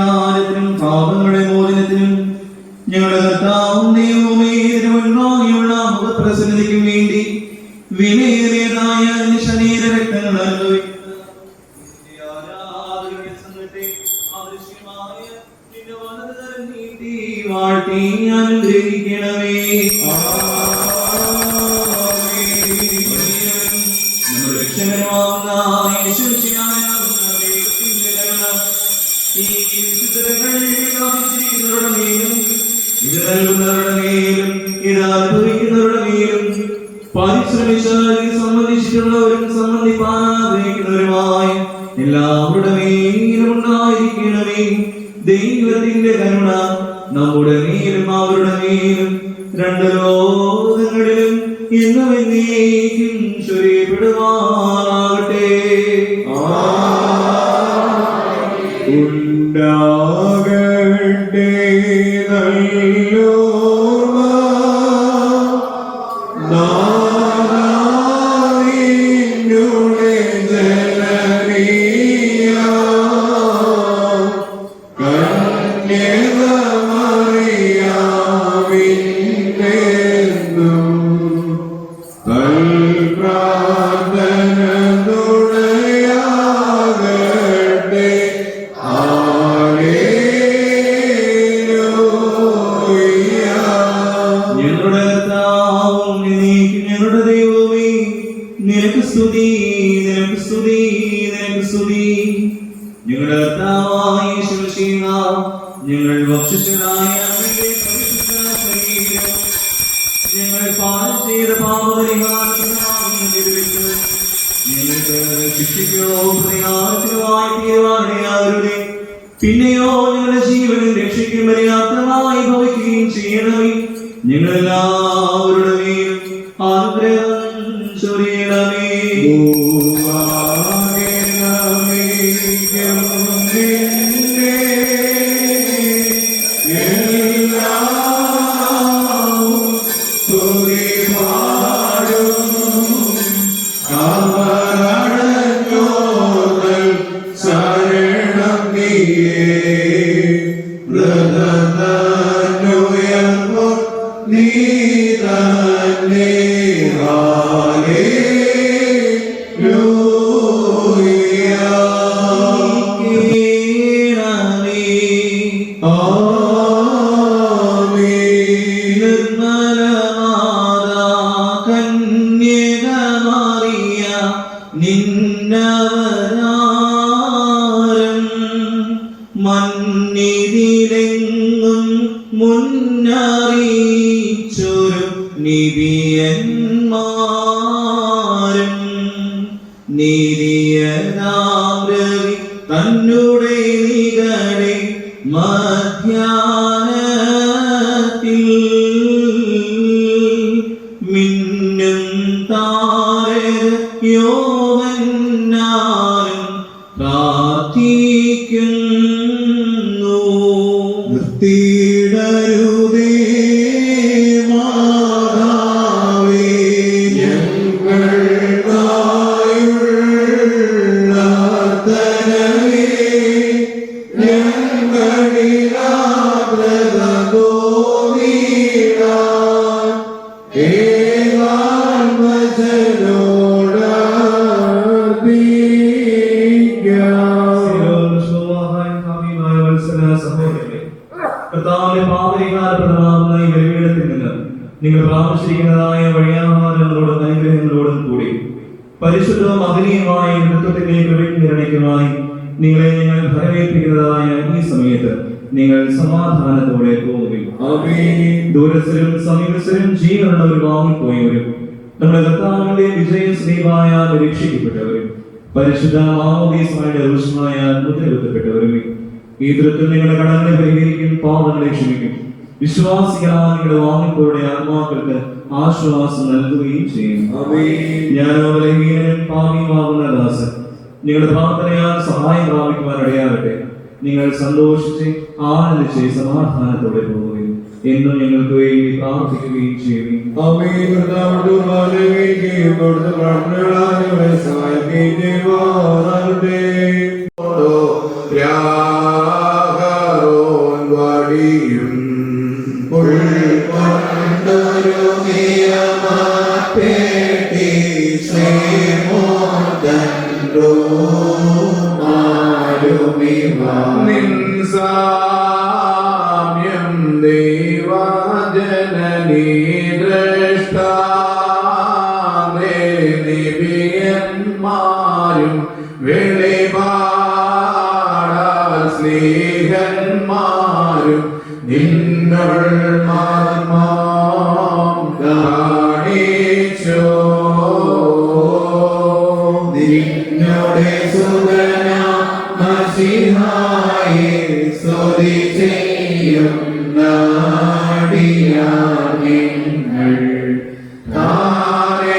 കാര്യത്തിനും പാപങ്ങളുടെ മോചനത്തിനും ഞങ്ങളുടെ കർത്താവും ദൈവവുമേ തിരുവൻപാകെയുള്ള മുഖപ്രസന്നതയ്ക്കും വേണ്ടി വിലയേറിയതായ ശരീര രക്തങ്ങൾ അനുഭവിക്കുന്ന വാഴ്ത്തി അനുഗ്രഹിക്കണമേ. നമ്മുടെ രക്ഷകനാകുന്ന യേശുമിശിഹായ ദൈവത്തിന്റെ കരുണ ഈ വിശുദ്ധരുടെ മേലും ഇത് നൽകുന്നവരുടെ മേലും ഇത് അനുഭവിക്കുന്നവരുടെ മേലും പരിശ്രമിച്ചാൽ സംബന്ധിച്ചിട്ടുള്ളവരും സംബന്ധിപ്പാൻ ആഗ്രഹിക്കുന്നവരുമായ എല്ലാവരുടെ മേലും ഉണ്ടായിരിക്കണമേ. ദൈവത്തിന്റെ കരുണ നമ്മുടെ മേലും അവരുടെ മേലും രണ്ട് ലോകങ്ങളിലും എന്നും എന്നേക്കും ചൊരിയപ്പെടുവാനാകട്ടെ. ഉണ്ടാകട്ടെ നല്ലോർമ്മ നാദാവിനുടെ ജനനീയ കന്യകമറിയാമിന്നെന്നും പ്രാർത്ഥനതുണയാകട്ടെ. ഞങ്ങളുടെ കർത്താവും ഞങ്ങളുടെ ദൈവമേ, നിനക്ക് സ്തുതി, നിനക്ക് സ്തുതി, നിനക്ക് സ്തുതി. ഞങ്ങളുടെ കർത്താവായ യേശുമിശിഹ, ഞങ്ങൾ ഭക്ഷിച്ചതായ പരിശുദ്ധ ശരീരം ഞങ്ങൾ പാനം ചെയ്ത പാപപരിഹാരത്തിനാകുന്ന ഞങ്ങൾക്ക് ശിക്ഷയ്ക്കോ പ്രയാസത്തിനുമായി തീരുവാനിടയാകരുതേ. പിന്നെയോ ഞങ്ങളുടെ ജീവനും രക്ഷയ്ക്കും പര്യാപ്തമായി ഭവിക്കുകയും ചെയ്യണമേ. ഞങ്ങളെല്ലാവരുടെ മേലും അനുഗ്രഹം ചൊരിയണമേ. നിന്നവരാരം മന്നിതിലെങ്ങും മുന്നറിയിച്ചൊരു നിബിയന്മാരും നീതിയനാം രവി തന്നുടെ നികടെ മധ്യാനത്തിൽ മിന്നും യോവന്നാലും പ്രാർത്ഥിക്കുന്നു. നിർത്തിയിടരുതേ മാതാവേ, ഞങ്ങൾക്കായുള്ള പ്രാർത്ഥനയെ ഞങ്ങളിലാഗ്രതോ നീടാൻ നിങ്ങൾ പ്രാപിച്ചിരിക്കുന്നതായ വഴിയാഹാരങ്ങളോടും അനുഗ്രഹങ്ങളോടും കൂടി പരിശുദ്ധവും മഹനീയമായ നൃത്തത്തിന്റെ നിർണയിക്കുമായി നിങ്ങളെ ഞങ്ങൾ ഫലമേൽപ്പിക്കുന്നതായ ഈ സമയത്ത് നിങ്ങൾ സമാധാനത്തോടെ പോകുകയും ദൂരസ്ഥരും സമീപസ്ഥരും ജീവനുള്ളവർ വാങ്ങിപ്പോയവരും നമ്മുടെ കർത്താവിന്റെ വിജയ സ്നേഹമായ രക്ഷിക്കപ്പെട്ടവരും പരിശുദ്ധ മാമോദീസയുടെ ഊഷ്മായ മുദ്രകുത്തപ്പെട്ടവരും ഈ ദൃത്തിൽ നിങ്ങളുടെ കടങ്ങളെ പരിഹരിക്കും, പാപങ്ങളെ ക്ഷമിക്കും. വിശ്വാസികളായ നിങ്ങളുടെ വാങ്ങിപ്പോയുടെ ആത്മാക്കൾക്ക് ആശ്വാസം നൽകുകയും ചെയ്യും. ഞാനോ ബലഹീനനും പാപിയുമാകുന്ന ദാസൻ നിങ്ങളുടെ പ്രാർത്ഥനയാൽ സഹായം പ്രാപിക്കുവാൻ ഇടയാകട്ടെ. നിങ്ങൾ സന്തോഷിച്ച് ആനന്ദിച്ച് സമാധാനത്തോടെ പോവുകയും എന്നും ഞങ്ങൾക്ക് വേണ്ടി പ്രാർത്ഥിക്കുകയും ചെയ്യും. പ്രാർത്ഥന നിൻ സാമ്യം ദൈവജനനീ ദ്രഷ്ടാവേ നിബിയന്മാരും വെളിപാടാൽ സ്നേഹന്മാരും നിന്നോൾ മർമ്മം കാണിച്ചോ. നിന്നോടെ സുഗന മസിഹായെ സ്തുതി ചെയ്യും നാടിയാങ്ങൾ താരേന്നും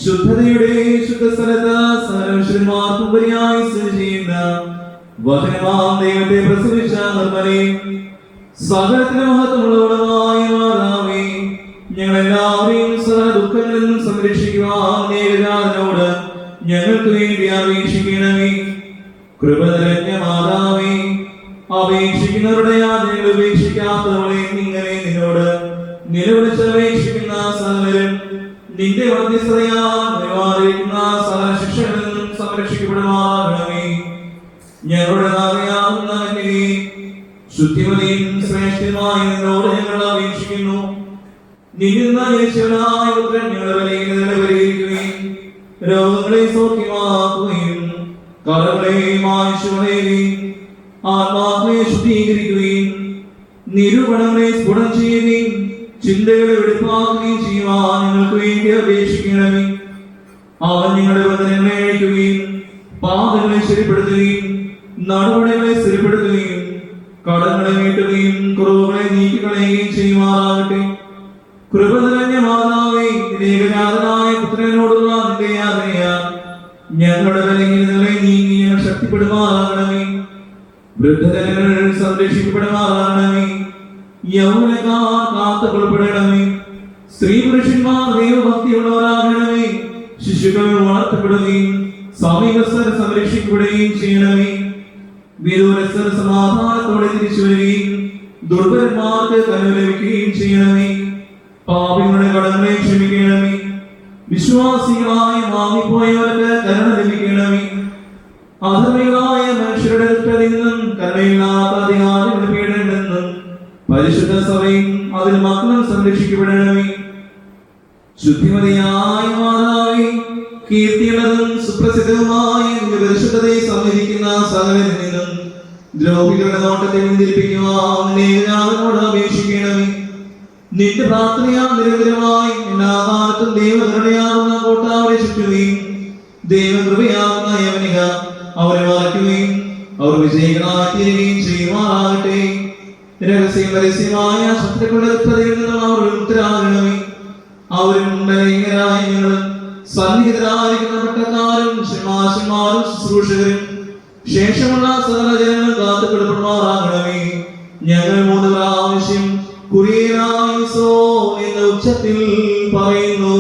ശുദ്ധതയുടെ ശുദ്ധസ്ഥലത്ത് സർവശന്മാർക്കുപരിയായി സ്ഥിതി ചെയ്യുന്ന വചനമാം ദൈവത്തെ പ്രസവിച്ച നിർമ്മലയും സകലത്തിന് മഹത്വമുള്ളവളുമായ മാതാവേ, ഞങ്ങളെല്ലാവരെയും സകല ദുഃഖങ്ങളിൽ നിന്നും സംരക്ഷിക്കുവാൻ നേരിടാനോട് ഞങ്ങൾക്ക് വേണ്ടി അപേക്ഷിക്കണമേ. കൃപ നിറഞ്ഞ മാതാവേ, അപേക്ഷിക്കുന്നവരുടെ യാതനകൾ ഉപേക്ഷിക്കാത്തവളെ ഇങ്ങനെ നിന്നോട് നിലവിളിച്ചപേക്ഷിക്കുന്ന സകലരും നിന്റെ മധ്യസ്ഥതയാൽ നിലവാരിക്കുന്ന സകല ശിക്ഷകളിൽ നിന്നും സംരക്ഷിക്കപ്പെടുമാറാകണമേ. ഞങ്ങളുടെ അറിയാവുന്ന ശുദ്ധിമതിയും ശ്രേഷ്ഠമായ നിന്നോട് ഞങ്ങൾ അപേക്ഷിക്കുന്നു. നിന്ന യേശുവിനായ പുത്രൻ ഞങ്ങളുടെ ബലഹീനതകളെ പരിഹരിക്കുകയും രോഗങ്ങളെ സൗഖ്യമാക്കുകയും കടങ്ങളെ മായ്ച്ചുകളയുകയും ആത്മാക്കളെ ശുദ്ധീകരിക്കുകയും നിരൂപണങ്ങളെ സ്ഫുടം ചെയ്യുകയും ചിന്തകളെ വെടിപ്പാക്കുകയും ചെയ്യുവാൻ നിങ്ങൾക്ക് വേണ്ടി അപേക്ഷിക്കണമേ. അവൻ നിങ്ങളുടെ ബന്ധനങ്ങളെ അഴിക്കുകയും പാപങ്ങളെ ശരിപ്പെടുത്തുകയും നടപടികളെ സ്ഥിരപ്പെടുത്തുകയും കടങ്ങളെ വീട്ടുകയും കുറവുകളെ നീക്കിക്കളയുകയും ചെയ്യുമാറാകട്ടെ. കൃപ നിറഞ്ഞ മാതാവേ, ഏകജാതനായ പുത്രനോടുള്ള നിന്റെ യാതനയാൽ ഞങ്ങളുടെ ബലഹീനതകളെ നീങ്ങി ഞങ്ങൾ ശക്തിപ്പെടുമാറാകണമേ. വൃദ്ധജനങ്ങൾ സംരക്ഷിക്കപ്പെടുമാറാകണമേ. യൗവനക്കാർ കാത്തുകൊള്ളപ്പെടണമേ. സ്ത്രീ പുരുഷന്മാർ ദൈവഭക്തിയുള്ളവരാകണമേ. ശിശുക്കൾ വളർത്തപ്പെടുകയും സമീപസ്ഥർ സംരക്ഷിക്കപ്പെടുകയും ചെയ്യണമേ. വിദൂരസ്ഥർ സമാധാനത്തോടെ തിരിച്ചു വരികയും ദുർബലന്മാർക്ക് കരുണ ലഭിക്കുകയും ചെയ്യണമേ. പാപികളുടെ കടങ്ങളെ ക്ഷമിക്കണമേ. വിശ്വാസികളായ വാങ്ങിപ്പോയവർക്ക് കരുണ ലഭിക്കണമേ. അധർമ്മികളായ മനുഷ്യരുടെ ദുഷ്ടതയിൽ നിന്നും കരുണയില്ലാത്ത അധികാരികളുടെ പീഡനത്തിൽ നിന്നും പരിശുദ്ധ സഭയും അതിൽ മക്കളും സംരക്ഷിക്കപ്പെടണമേ. ശുദ്ധിമതിയായ മാതാവേ, കീർത്തിയുള്ളതും സുപ്രസിദ്ധവുമായ നിന്റെ പരിശുദ്ധതയെ സമ്മതിക്കുന്ന സകലരിൽ നിന്നും ദ്രോഹികളുടെ നോട്ടത്തെ പിന്തിരിപ്പിക്കുവാൻ നിന്നോട് അപേക്ഷിക്കണമേ. നിന്റെ പ്രാർത്ഥനയാൽ നിരന്തരമായി എല്ലാ കാലത്തും ദൈവകരുണയാകുന്ന കോട്ടാവരെ ചുറ്റുകയും ദൈവകൃപയാകുന്ന യവനിക അവരെ മറയ്ക്കുകയും അവർ വിജയികളായി തീരുകയും ചെയ്യുമാറാകട്ടെ. രഹസ്യം പരസ്യമായ ശത്രുക്കളുടെ ദുഷ്ടതയിൽ നിന്നും അവർ വിമുക്തരാകണമേ. അവരും ബലഹീനരായ ഞങ്ങളും സന്നിഹിതരായിരിക്കുന്ന പട്ടക്കാരും ശമാശന്മാരും ശുശ്രൂഷകരും ശേഷമുള്ള സകല ജനങ്ങൾ കാത്തുകൊള്ളപ്പെടുമാറാകണമേ. ഞങ്ങൾ 3 പ്രാവശ്യം കുരിയനായിസോ എന്ന ഉച്ചത്തിൽ പറയുന്നു.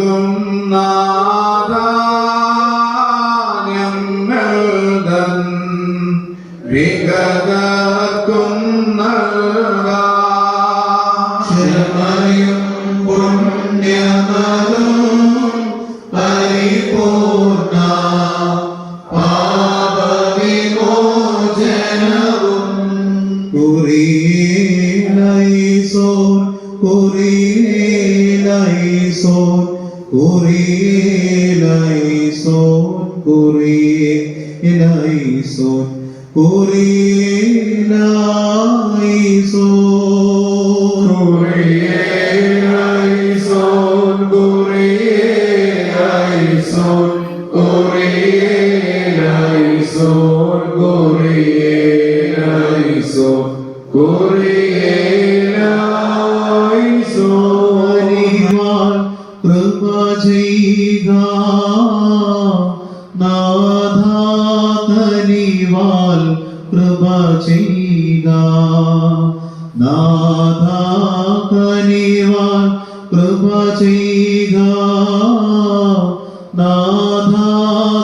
നൽകും നാഥാ ഞങ്ങൾ തൻ വിഗതർക്കും നൽകാം. ക്ഷമയും പുണ്യമതും പരിപൂർണ്ണ പാപവിമോചനവും കുറിയേലൈസോൻ കുറിയേലൈസോൻ കുറിയേലൈസോൻ കുറിയേലൈസോൻ കുറിയേലൈസോൻ Kurielison, Kurielison, Kurielison, Kurielison, Kurielison. കനിവാൽ കൃപ ചെയ്യുക നാഥാ കനിവാൽ കൃപ ചെയ്യുക നാഥാ കനിവാൽ കൃപ ചെയ്യുക നാഥാ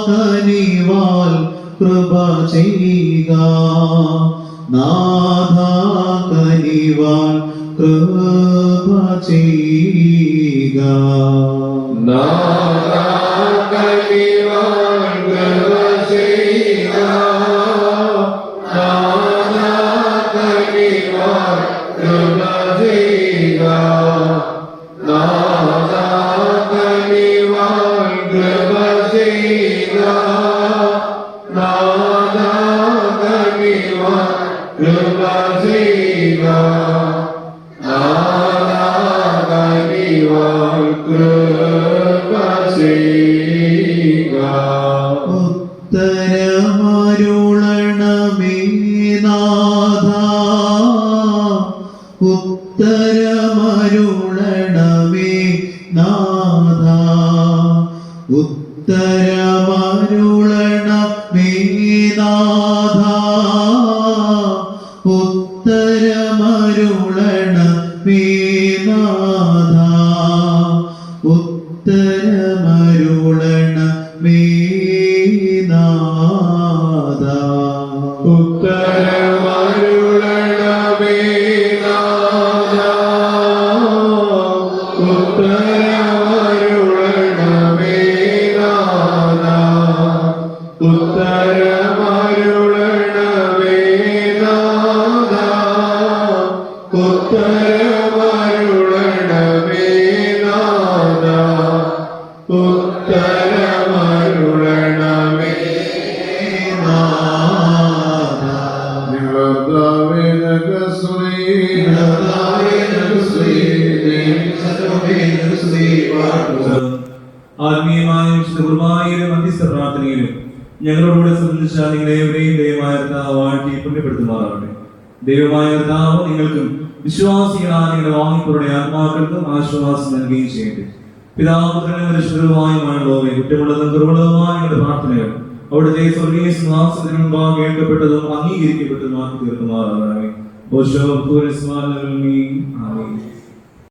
കനിവാൽ കൃപ ചെയ്യുക നാഥാ കനിവാൽ കൃപ ചെയ്യുക നാഥാ കനിവാൽ കൃപ ചെയ്യുക. നാഥാ കനിവാൽ കൃപ ചെയ്യുക. നാഥാ കനിവാൽ കൃപ ചെയ്യുക. നാഥാ കനിവാൽ കൃപ ചെയ്യുക. നാഥാ കനിവാൽ കൃപ ചെയ്യുക. ഉത്തരമരുളണമേ നാഥാ ഉത്തരമരുളണമേ നാഥാ ഉത്തരമരുളണമേ നാഥാ ഉത്തരമരുളണമേ നാഥാ ഉത്തരമരുളണമേ നാഥാ ഉത്തരമരുളണമേ നാഥാ. ഉത്തരമരുളണമേ നാഥാ. ഉത്തരമരുളണമേ നാഥാ. ഉത്തരമരുളണമേ നാഥാ. ഉത്തരമരുളണമേ നാഥാ കർത്താവേ നിനക്ക് സ്തുതി. ആത്മീയമായും ശുഭമായും മധ്യസ്ഥ പ്രാർത്ഥനയിലും ഞങ്ങളോടുകൂടെ സംബന്ധിച്ച നിങ്ങളെവരെയും ദൈവമായ കർത്താവ് വാഴ്ത്തി പുണ്യപ്പെടുത്തുമാറാവട്ടെ. ദൈവമായ കർത്താവ് നിങ്ങൾക്കും വിശ്വാസികളായ നിങ്ങളുടെ വാങ്ങിപ്പുറയുടെ ആത്മാക്കൾക്കും ആശ്വാസം നൽകുകയും ചെയ്യട്ടെ. പിതാപുത്രനും പരിശുദ്ധവുമായുമായുള്ളവരെ കുറ്റമുള്ളതും കുറവുള്ളതുമായ നിങ്ങളുടെ പ്രാർത്ഥനകൾ അവിടുത്തെ സ്വർഗീയ സിംഹാസനത്തിന് മുമ്പാകെ കേൾക്കപ്പെട്ടതും അംഗീകരിക്കപ്പെട്ടതുമാക്കി തീർക്കുമാറാകണമേ. ഓശോ ആമേൻ.